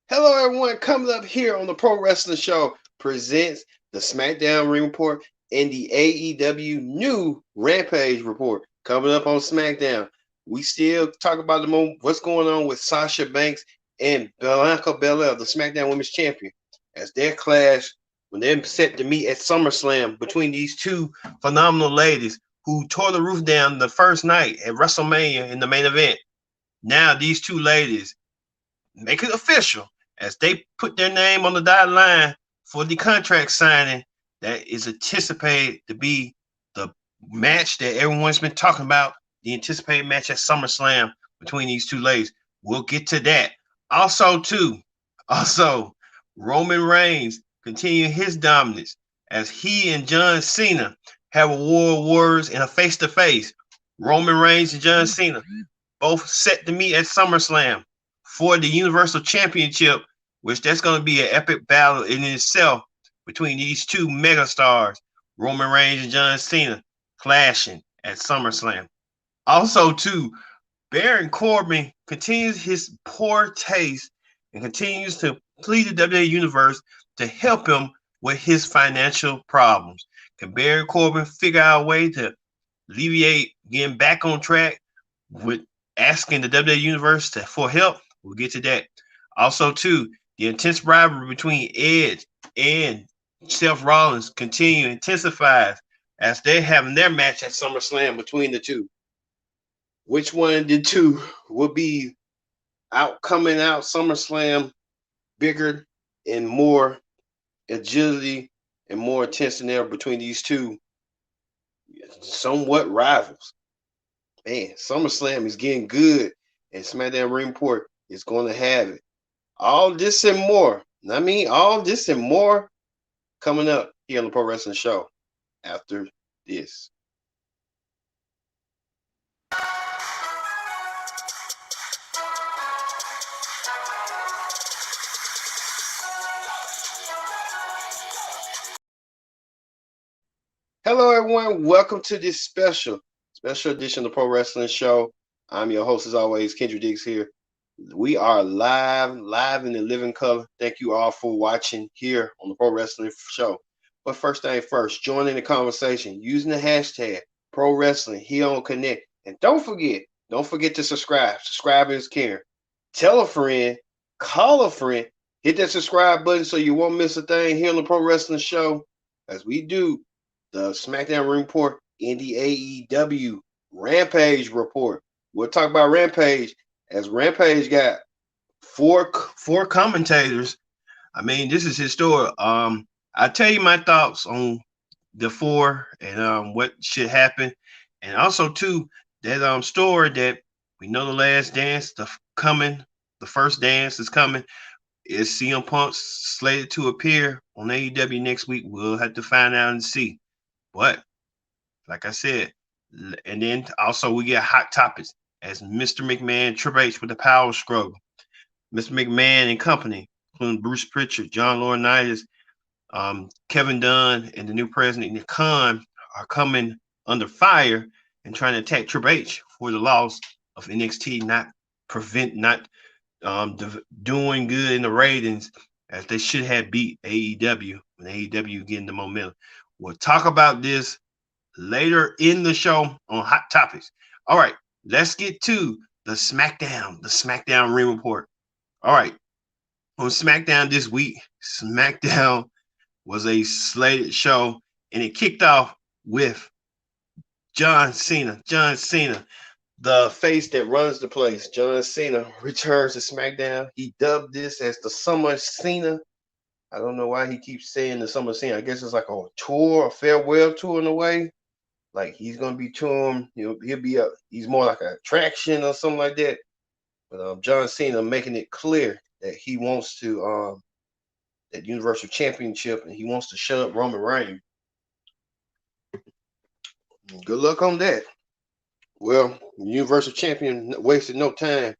Hello, everyone. Coming up here on the Pro Wrestling Show presents the SmackDown Ring Report and the AEW new Rampage report. Coming up on SmackDown, we still talk about what's going on with Sasha Banks and Bianca Belair, the SmackDown Women's Champion, as their clash when they're set to meet at SummerSlam between these two phenomenal ladies who tore the roof down the first night at WrestleMania in the main event. Now these two ladies make it official as they put their name on the dotted line for the contract signing that is anticipated to be the match that everyone's been talking about, the anticipated match at SummerSlam between these two ladies. We'll get to that. Also, Roman Reigns continuing his dominance as he and John Cena have a war of words in a face-to-face. Roman Reigns and John Cena both set to meet at SummerSlam for the Universal Championship, which that's going to be an epic battle in itself between these two megastars, Roman Reigns and John Cena, clashing at SummerSlam. Also, too, Baron Corbin continues his poor taste and continues to plead the WWE Universe to help him with his financial problems. Can Baron Corbin figure out a way to alleviate getting back on track with asking the WWE Universe for help? We'll get to that. Also, too, the intense rivalry between Edge and Seth Rollins intensifies as they're having their match at SummerSlam between the two. Which one of the two will be coming out SummerSlam bigger and more agility and more intense than ever between these two somewhat rivals? Man, SummerSlam is getting good, and SmackDown Ring Report is going to have it. All this and more. All this and more coming up here on the Pro Wrestling Show after this. Hello, everyone. Welcome to this special edition of the Pro Wrestling Show. I'm your host, as always, Kendra Diggs here. We are live in the living color. Thank you all for watching here on the Pro Wrestling Show. But first thing first, join in the conversation using the hashtag Pro Wrestling here on Connect. And don't forget to subscribe. Subscribing is caring. Tell a friend, call a friend, hit that subscribe button so you won't miss a thing here on the Pro Wrestling Show as we do the SmackDown Ring Report and the AEW Rampage Report. We'll talk about Rampage as Rampage got four commentators. I mean, this is historic. I'll tell you my thoughts on the four and what should happen. And also, too, that story that we know the last dance, the first dance is coming. Is CM Punk slated to appear on AEW next week? We'll have to find out and see. But like I said, and then also we get hot topics as Mr. McMahon, Triple H with the power struggle. Mr. McMahon and company, including Bruce Pritchard, John Laurinaitis, Kevin Dunn, and the new president, Nick Khan, are coming under fire and trying to attack Triple H for the loss of NXT, not doing good in the ratings as they should have beat AEW when AEW getting the momentum. We'll talk about this later in the show on Hot Topics. All right, let's get to the SmackDown Ring Report. All right, on SmackDown this week, SmackDown was a slated show, and it kicked off with John Cena, the face that runs the place. John Cena returns to SmackDown. He dubbed this as the Summer Cena. I don't know why he keeps saying the Summer Cena. I guess it's like a tour, a farewell tour in a way. Like he's gonna be touring. He's more like an attraction or something like that. But John Cena making it clear that he wants to that Universal Championship and he wants to shut up Roman Reigns. Good luck on that. Well, Universal Champion wasted no time.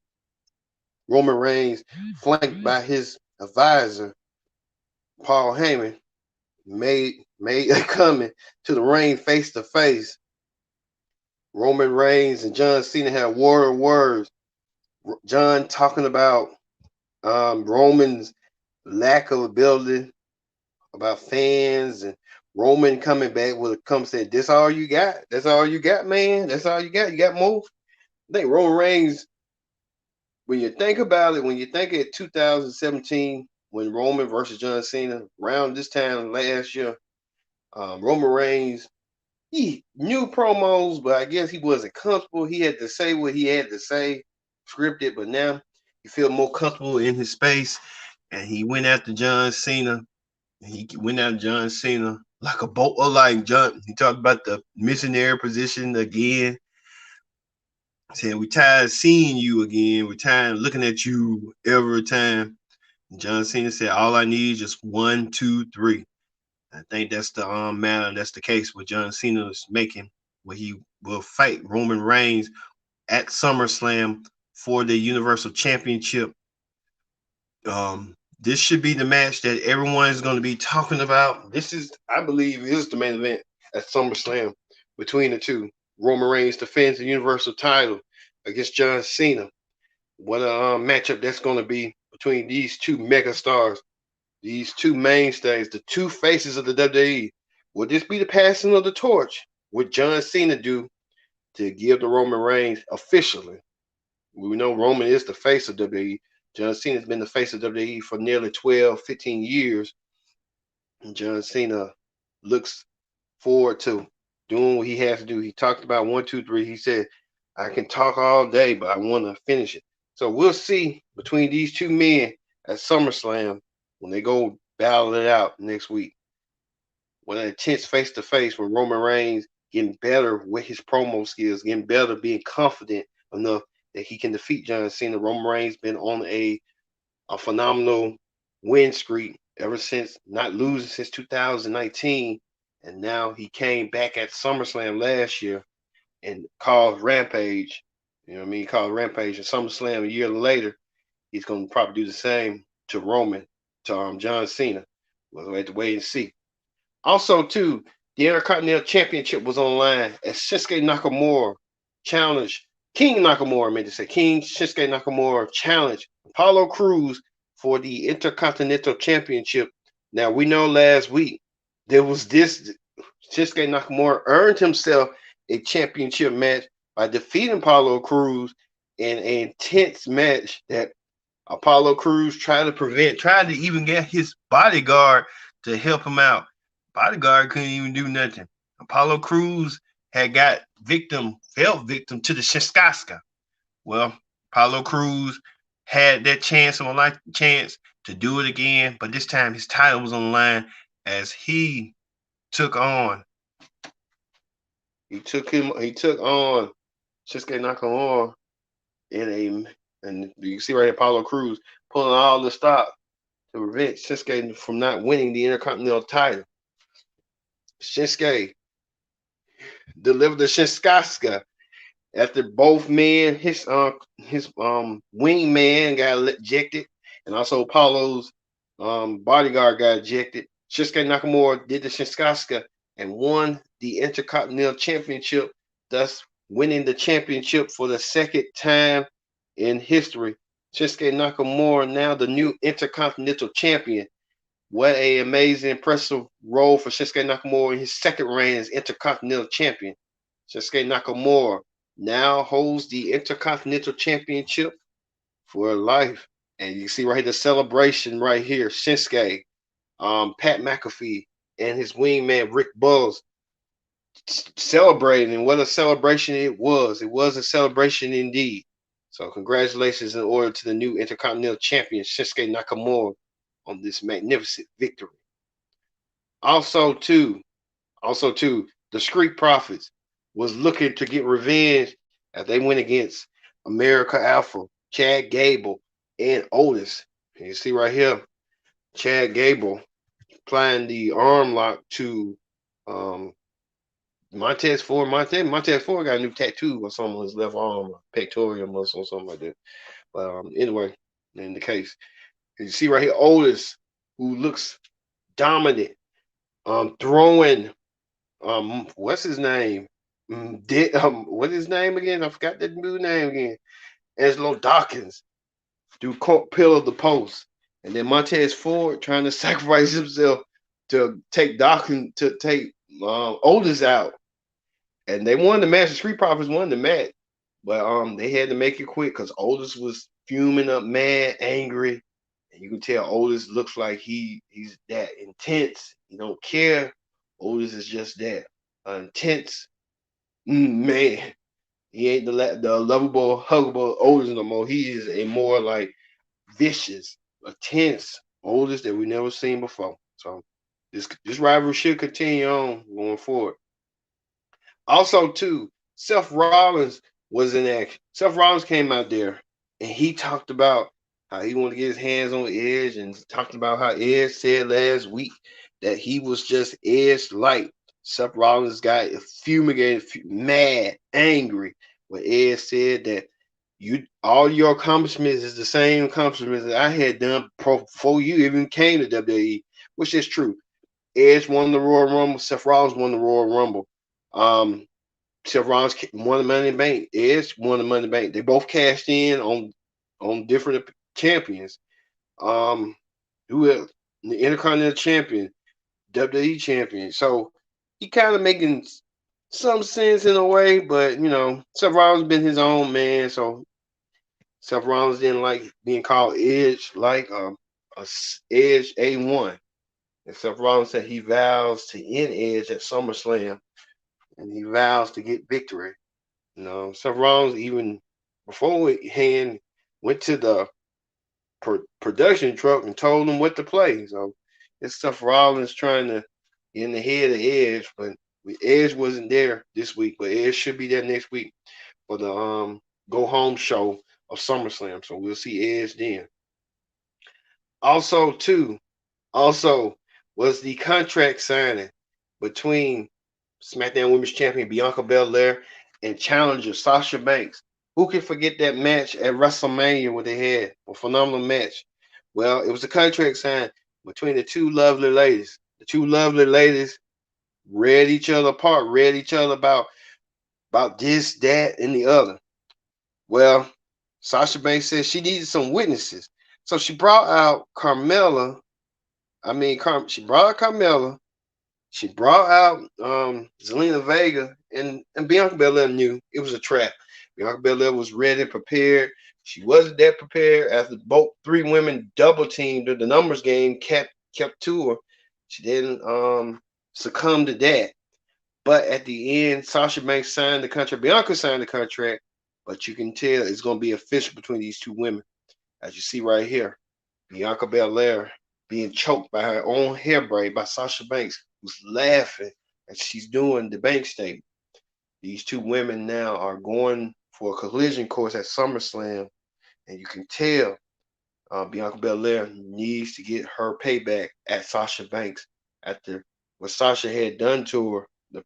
Roman Reigns, flanked by his advisor, Paul Heyman, made a coming to the ring face to face. Roman Reigns and John Cena had war of words. John talking about Roman's lack of ability about fans and Roman coming back with a come said, "This all you got? That's all you got, man. That's all you got. You got more." I think Roman Reigns, when you think about it, when you think of 2017, when Roman versus John Cena, around this time last year, Roman Reigns, he knew promos, but I guess he wasn't comfortable. He had to say what he had to say, scripted, but now he feel more comfortable in his space, and he went after John Cena. He went after John Cena like a bolt of light. John, he talked about the missionary position again. Saying we tired of seeing you again. We're tired of looking at you every time. John Cena said, "All I need is just 1, 2, 3." I think that's the matter. That's the case with John Cena is making, where he will fight Roman Reigns at SummerSlam for the Universal Championship. This should be the match that everyone is going to be talking about. This is, I believe, is the main event at SummerSlam between the two. Roman Reigns defends the Universal title against John Cena. What a matchup that's going to be between these two mega stars, these two mainstays, the two faces of the WWE. Will this be the passing of the torch? What John Cena do to give the Roman Reigns officially? We know Roman is the face of WWE. John Cena has been the face of WWE for nearly 12, 15 years. And John Cena looks forward to doing what he has to do. He talked about 1, 2, 3. He said, "I can talk all day, but I want to finish it." So we'll see between these two men at SummerSlam when they go battle it out next week. What an intense face to face with Roman Reigns getting better with his promo skills, getting better, being confident enough that he can defeat John Cena. Roman Reigns been on a phenomenal win streak ever since not losing since 2019. And now he came back at SummerSlam last year and caused Rampage. You know what I mean? He caused Rampage at SummerSlam a year later. He's going to probably do the same to Roman, to John Cena. We'll have to wait and see. Also, too, the Intercontinental Championship was online as Shinsuke Nakamura challenged King Nakamura, I meant to say King Shinsuke Nakamura challenged Apollo Crews for the Intercontinental Championship. Now, we know last week there was this Shinsuke Nakamura earned himself a championship match by defeating Apollo Crews in an intense match that Apollo Crews tried to even get his bodyguard to help him out. Bodyguard couldn't even do nothing. Apollo Crews fell victim to the Shinskaska. Well, Apollo Crews had that chance of a life chance to do it again, but this time his title was on the line as he took on Shinsuke Nakamura and you can see right here Apollo Crews pulling all the stop to prevent Shinsuke from not winning the Intercontinental title. Shinsuke delivered the Shinskaska after both men, his wing man got ejected, and also Apollo's bodyguard got ejected. Shinsuke Nakamura did the Shinskaska and won the Intercontinental Championship, thus winning the championship for the second time in history. Shinsuke Nakamura now the new Intercontinental Champion. What a amazing, impressive role for Shinsuke Nakamura in his second reign as Intercontinental Champion. Shinsuke Nakamura now holds the Intercontinental Championship for life. And you see right here the celebration right here. Shinsuke, Pat McAfee, and his wingman Rick Buzz celebrating. And what a celebration it was. It was a celebration indeed. So congratulations in order to the new Intercontinental Champion, Shinsuke Nakamura, on this magnificent victory. Also, too, the Street Profits was looking to get revenge as they went against America Alpha, Chad Gable, and Otis. And you see right here, Chad Gable applying the arm lock to Montez Ford. Montez Ford got a new tattoo or something on his left arm, pectoral muscle or something like that. But anyway, in the case, you see right here, Otis, who looks dominant, throwing what's his name? What's his name again? I forgot that new name again. Angelo Dawkins pillar the post, and then Montez Ford trying to sacrifice himself to take Otis out, and they won the match. The Street Profits won the match, but they had to make it quick because Otis was fuming up, mad, angry, and you can tell Otis looks like he's that intense. He don't care. Otis is just that intense man. He ain't the lovable, huggable Otis no more. He is a more like vicious, intense Otis that we never seen before. So this rivalry should continue on going forward. Also, too, Seth Rollins was in action. Seth Rollins came out there and he talked about how he wanted to get his hands on Edge and talked about how Edge said last week that he was just Edge light. Seth Rollins got fumigated, mad, angry when Edge said that all your accomplishments is the same accomplishments that I had done before you even came to WWE, which is true. Edge won the Royal Rumble. Seth Rollins won the Royal Rumble. Seth Rollins won the Money in the Bank. Edge won the Money in the Bank. They both cashed in on different champions. Who else? The Intercontinental Champion, WWE Champion. So he kind of making some sense in a way, but Seth Rollins been his own man, so Seth Rollins didn't like being called Edge, like a Edge A1. And Seth Rollins said he vows to end Edge at SummerSlam, and he vows to get victory. Seth Rollins even beforehand went to the production truck and told him what to play. So it's Seth Rollins trying to get in the head of Edge, but Edge wasn't there this week, but Edge should be there next week for the go home show of SummerSlam. So we'll see Edge then. Also was the contract signing between SmackDown Women's Champion Bianca Belair and challenger Sasha Banks. Who can forget that match at WrestleMania what they had? A phenomenal match. Well, it was a contract sign between the two lovely ladies. The two lovely ladies read each other apart, read each other about this, that, and the other. Well, Sasha Banks said she needed some witnesses. So she brought out Carmella. She brought out Carmella. She brought out Zelina Vega, and Bianca Belair knew it was a trap. Bianca Belair was ready and prepared. She wasn't that prepared after both three women double teamed her. The numbers game kept to her. She didn't succumb to that. But at the end, Sasha Banks signed the contract. Bianca signed the contract, but you can tell it's going to be official between these two women. As you see right here, Bianca Belair being choked by her own hair braid by Sasha Banks, who's laughing as she's doing the bank statement. These two women now are going for a collision course at SummerSlam, and you can tell Bianca Belair needs to get her payback at Sasha Banks after what Sasha had done to her the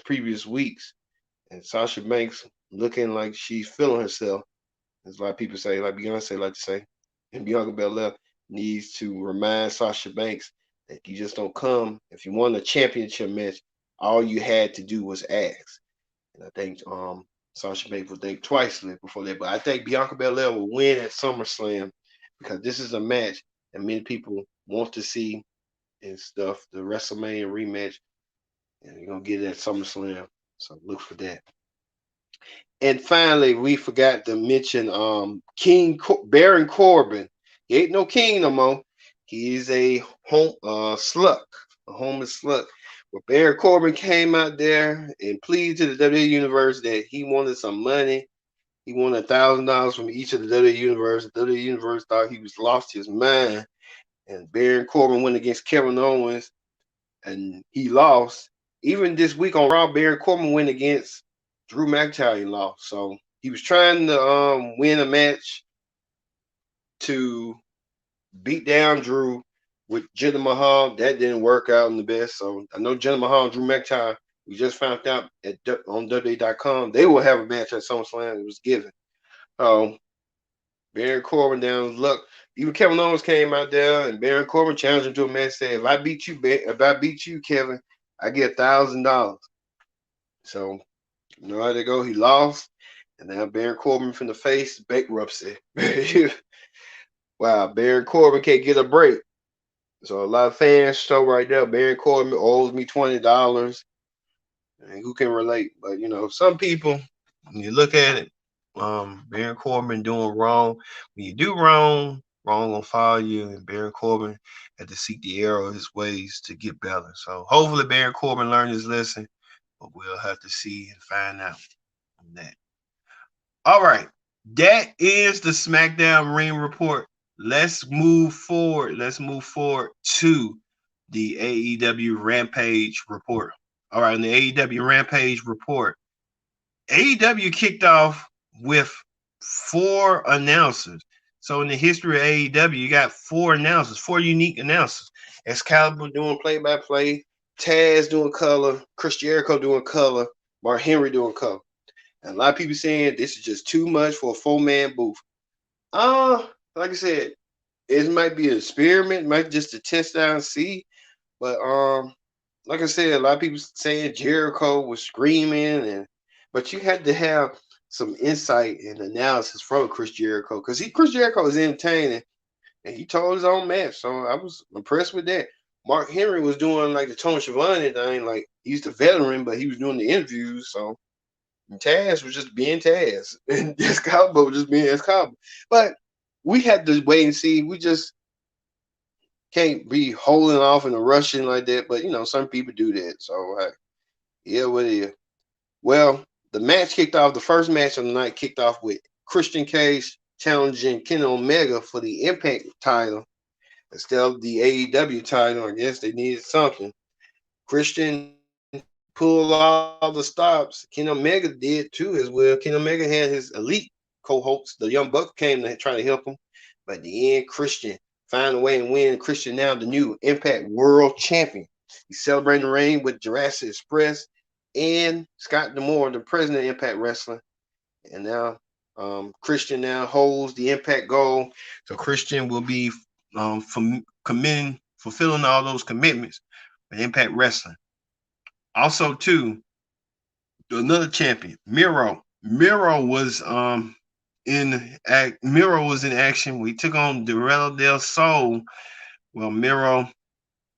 previous weeks. And Sasha Banks looking like she's feeling herself. As a lot of people say, like Beyonce like to say. And Bianca Belair needs to remind Sasha Banks that you just don't come. If you won a championship match, all you had to do was ask. And I think Sasha Banks will think twice before that. But I think Bianca Belair will win at SummerSlam because this is a match that many people want to see and stuff. The WrestleMania rematch. And you're going to get it at SummerSlam. So look for that. And finally, we forgot to mention Baron Corbin. He ain't no king no more. He's a homeless slut. But Baron Corbin came out there and pleaded to the WWE Universe that he wanted some money. He wanted $1,000 from each of the WWE Universe. The WWE Universe thought he was lost his mind. And Baron Corbin went against Kevin Owens, and he lost. Even this week on Raw, Baron Corbin went against Drew McIntyre, and lost. So he was trying to win a match to beat down Drew with Jinder Mahal. That didn't work out in the best. So I know Jinder Mahal and Drew McIntyre, we just found out on WWE.com, they will have a match at SummerSlam. It was given. Baron Corbin down luck. Even Kevin Owens came out there, and Baron Corbin challenged him to a match. Said, "If I beat you, Kevin, I get $1,000." So you know how they go. He lost, and now Baron Corbin from the face bankruptcy. Wow, Baron Corbin can't get a break. So a lot of fans show right there. Baron Corbin owes me $20. And who can relate? But some people, when you look at it, Baron Corbin doing wrong. When you do wrong, wrong gonna follow you. And Baron Corbin had to seek the error of his ways to get better. So hopefully Baron Corbin learned his lesson, but we'll have to see and find out on that. All right. That is the SmackDown Ring Report. Let's move forward. Let's move forward to the AEW Rampage Report. All right, in the AEW Rampage Report, AEW kicked off with 4 announcers. So in the history of AEW, you got 4 announcers, 4 unique announcers. Excalibur doing play-by-play, Taz doing color, Chris Jericho doing color, Mark Henry doing color. And a lot of people saying this is just too much for a 4-man booth. Like I said, it might be an experiment, might just to test out and see. But like I said, a lot of people saying Jericho was screaming, but you had to have some insight and analysis from Chris Jericho because Chris Jericho is entertaining and he told his own match, so I was impressed with that. Mark Henry was doing like the Tony Schiavone thing, like he's the veteran, but he was doing the interviews, so Taz was just being Taz, and Excalibur was just being Excalibur. But we had to wait and see. We just can't be holding off and rushing like that. But some people do that. So yeah, what it is. Well, the match kicked off. The first match of the night kicked off with Christian Cage challenging Kenny Omega for the Impact title instead of the AEW title. I guess they needed something. Christian pulled all the stops. Kenny Omega did too as well. Kenny Omega had his elite co-hosts. The Young Bucks came to try to help him. But in the end, Christian found a way and win. Christian now the new Impact World Champion. He's celebrating the reign with Jurassic Express and Scott D'Amore, the president of Impact Wrestling. And now Christian now holds the Impact gold. So Christian will be fulfilling all those commitments with Impact Wrestling. Also, too, another champion, Miro. Miro was in action. We took on Dorado del Sol. Well,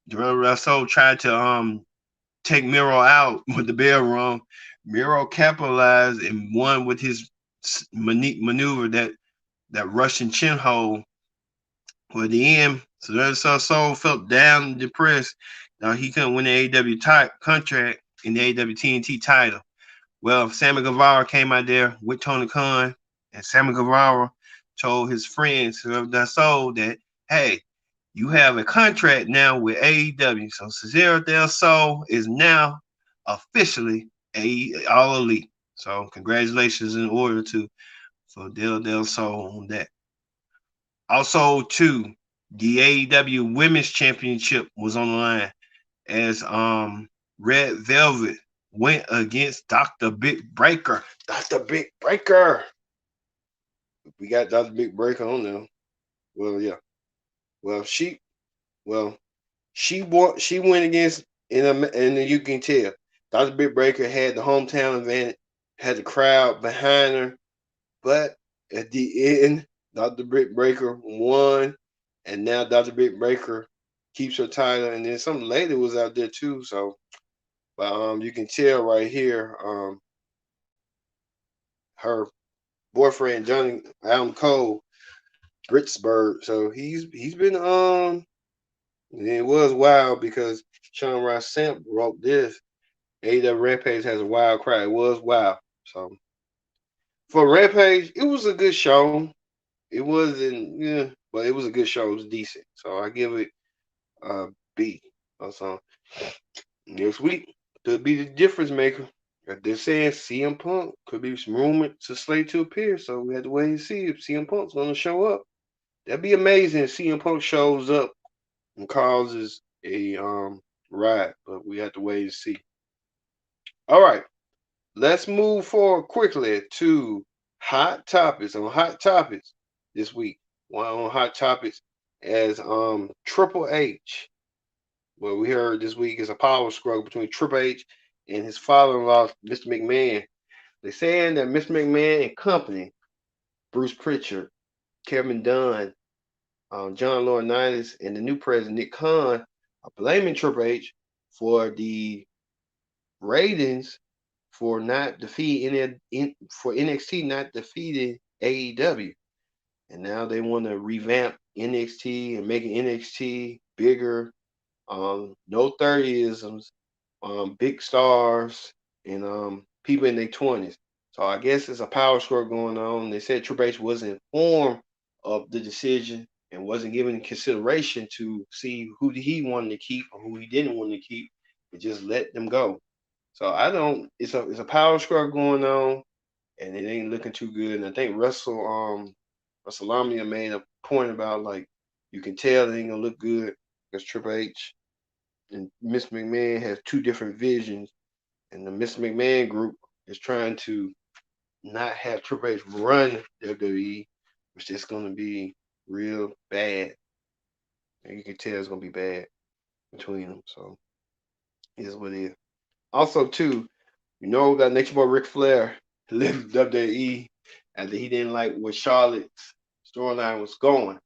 Dorado del Sol tried to take Miro out with the bell rung. Miro capitalized and won with his maneuver, that Russian chin hold. Well, at the end, Dorado del Sol felt down and depressed. Now he couldn't win the AEW contract in the AEW TNT title. Well, Sammy Guevara came out there with Tony Khan, and Sammy Guevara told his friends of the soul that, hey, you have a contract now with AEW. So Cesaro del Sol is now officially All Elite. So congratulations in order for Del Sol on that. Also, too, the AEW Women's Championship was on the line as Red Velvet went against Dr. Big Breaker. Dr. Big Breaker. We got Dr. Big Breaker on now. Well, yeah. Well, she went against, and you can tell Dr. Big Breaker had the hometown advantage, had the crowd behind her, but at the end, Dr. Big Breaker won, and now Dr. Big Breaker keeps her title, and then some lady was out there too. So, but you can tell right here, her boyfriend Johnny Adam Cole, Britsburg. So he's been it was wild because Sean Ross Sapp wrote this. AEW Rampage has a wild crowd. It was wild. So for Rampage, it was a good show. It wasn't, yeah, but it was a good show. It was decent. So I give it a B. So next week could be the difference maker. They're saying CM Punk could be some rumor to slate to appear. So we have to wait and see if CM Punk's going to show up. That'd be amazing if CM Punk shows up and causes a riot, but we have to wait and see. All right, let's move forward quickly to hot topics. On hot topics this week, one on hot topics as Triple H. Well, we heard this week is a power struggle between Triple H and his father-in-law, Mr. McMahon. They're saying that Mr. McMahon and company, Bruce Pritchard, Kevin Dunn, John Laurinaitis and the new president Nick Khan are blaming Triple H for the ratings for not defeating for NXT not defeating AEW, and now they want to revamp NXT and make NXT bigger. No 30isms, big stars, and people in their 20s. So I guess it's a power struggle going on. They said Triple H wasn't informed of the decision and wasn't given consideration to see who he wanted to keep or who he didn't want to keep, and just let them go. So I don't. It's a power struggle going on, and it ain't looking too good. And I think Russell made a point about like you can tell it ain't gonna look good because Triple H and Miss McMahon has two different visions, and the Miss McMahon group is trying to not have Triple H run WWE, which is going to be real bad. And you can tell it's going to be bad between them. So it is what it is. Also, too, that Nature Boy Ric Flair left WWE after he didn't like where Charlotte's storyline was going.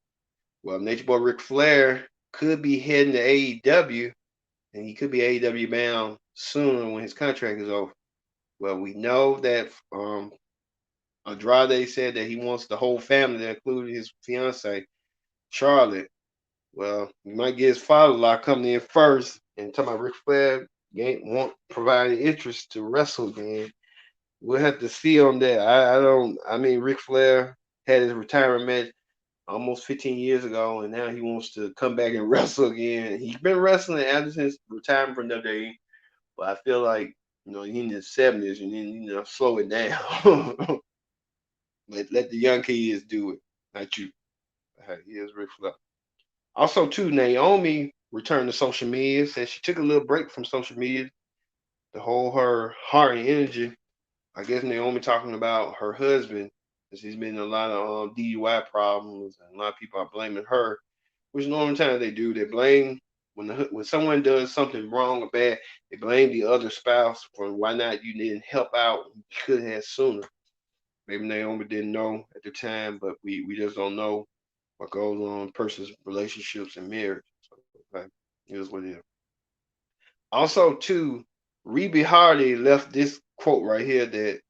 Well, Nature Boy Ric Flair could be heading to AEW, and he could be AEW bound sooner when his contract is over. Well, we know that Andrade said that he wants the whole family to include his fiance, Charlotte. Well, you might get his father-in-law coming in first and talking about Ric Flair won't provide any interest to wrestle again. We'll have to see on that. I mean, Ric Flair had his retirement match almost 15 years ago, and now he wants to come back and wrestle again. He's been wrestling ever since retirement from WWE, but I feel like, he's in his 70s and then, slow it down. Let the young kids do it, not you. Here's Ric Flair. Also, too, Naomi returned to social media, said she took a little break from social media to hold her heart and energy. I guess Naomi talking about her husband, because he's been in a lot of DUI problems, and a lot of people are blaming her, which normally times they do. They blame when someone does something wrong or bad, they blame the other spouse for why not you didn't help out. You could have sooner. Maybe Naomi didn't know at the time, but we just don't know what goes on in person's relationships and marriage. So, okay, here's what it is. Also, too, Rebe Hardy left this quote right here that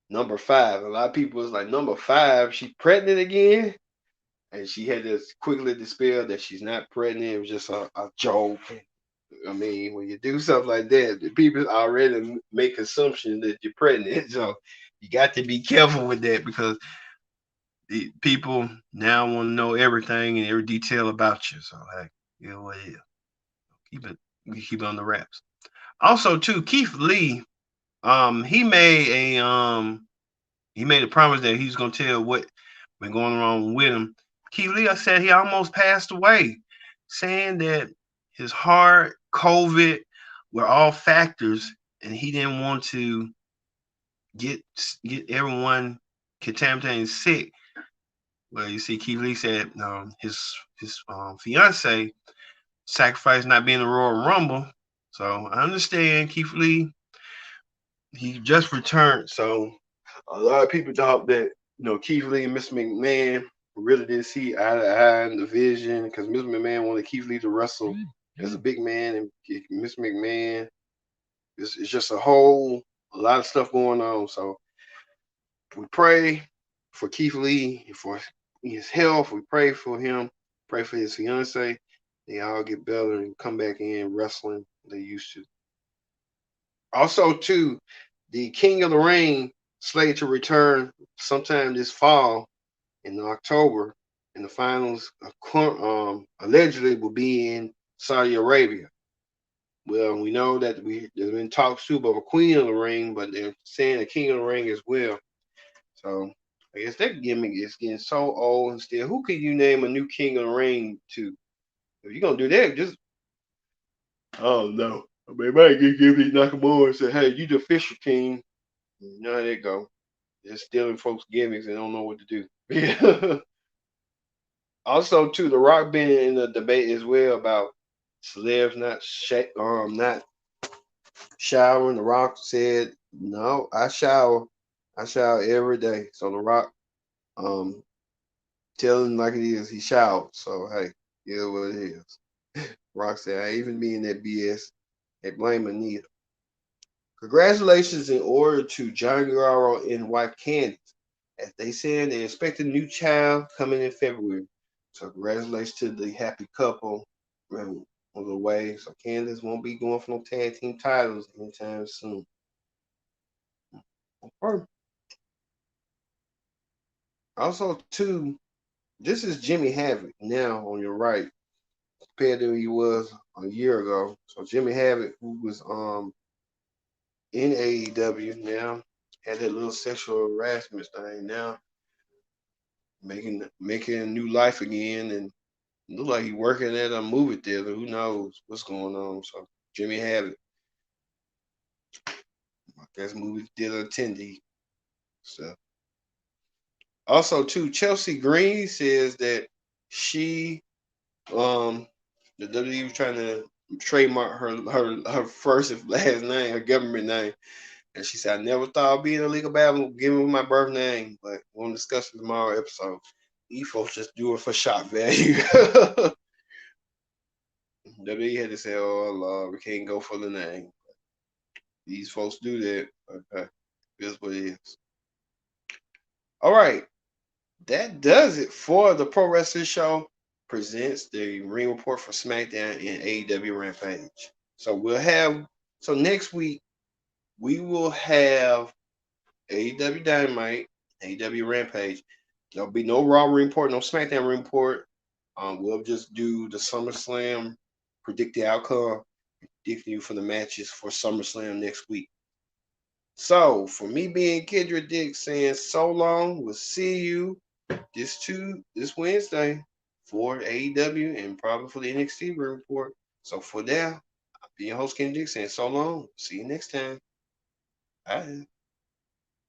number 5. A lot of people was like, number 5, she pregnant again? And she had to quickly dispel that she's not pregnant. It was just a joke. I mean, when you do something like that, the people already make assumptions that you're pregnant. So you got to be careful with that because the people now want to know everything and every detail about you. So hey, what it is. Keep it on the wraps. Also, too, Keith Lee, he made a promise that he's gonna tell what been going wrong with him. Keith Lee, I said he almost passed away, saying that his heart, COVID were all factors, and he didn't want to get everyone contaminated and sick. Well, you see, Keith Lee said his fiance sacrificed not being in the Royal Rumble. So I understand Keith Lee. He just returned, so a lot of people thought that Keith Lee and Miss McMahon really didn't see eye to eye in the vision because Miss McMahon wanted Keith Lee to wrestle as a big man, and Miss McMahon it's just a lot of stuff going on. So we pray for Keith Lee for his health. We pray for him. Pray for his fiance. They all get better and come back in wrestling they used to. Also, too, the King of the Ring slated to return sometime this fall in October, and the finals allegedly will be in Saudi Arabia. Well, we know that there's been talks too about a Queen of the Ring, but they're saying a King of the Ring as well. So I guess that gimmick is getting so old and still. Who could you name a new King of the Ring to? If you're gonna do that, just oh no. I mean, might give me Nakamura and say, "Hey, you the official king." You know how they go. Just stealing folks' gimmicks and don't know what to do. Yeah. Also, too, The Rock been in the debate as well about celebs not showering. The Rock said, "No, I shower. I shower every day." So The Rock um Tell him like it is. He shout. So hey, yeah, what it is. Rock said, I even be in that BS. They blame Anita. Congratulations in order to John Guerrero and wife Candice. As they said, they expect a new child coming in February. So congratulations to the happy couple on the way. So Candice won't be going for no tag team titles anytime soon. Also, too, this is Jimmy Havoc now on your right compared to who he was a year ago. So Jimmy Havoc, who was in AEW now, had that little sexual harassment thing now, making a new life again, and look like he working at a movie theater. Who knows what's going on? So Jimmy Havoc, I guess movie theater attendee. So also too, Chelsea Green says that she the WWE was trying to trademark her first and last name, her government name. And she said, I never thought I'd be in a legal battle giving my birth name, but we'll discuss it tomorrow episode. These folks just do it for shock value. WWE had to say, oh, Lord, we can't go for the name. These folks do that. Okay. Here's what it is. All right. That does it for the Pro Wrestling Show presents the ring report for SmackDown and AEW Rampage. So next week we will have AEW Dynamite, AEW Rampage. There'll be no Raw report, no SmackDown report. We'll just do the SummerSlam, predict the outcome, predict you for the matches for SummerSlam next week. So for me being Kendrick Dick saying so long, we'll see you this Wednesday for AEW and probably for the NXT report. So for now, I'll be your host Kendrick Dick saying so long. See you next time. Bye.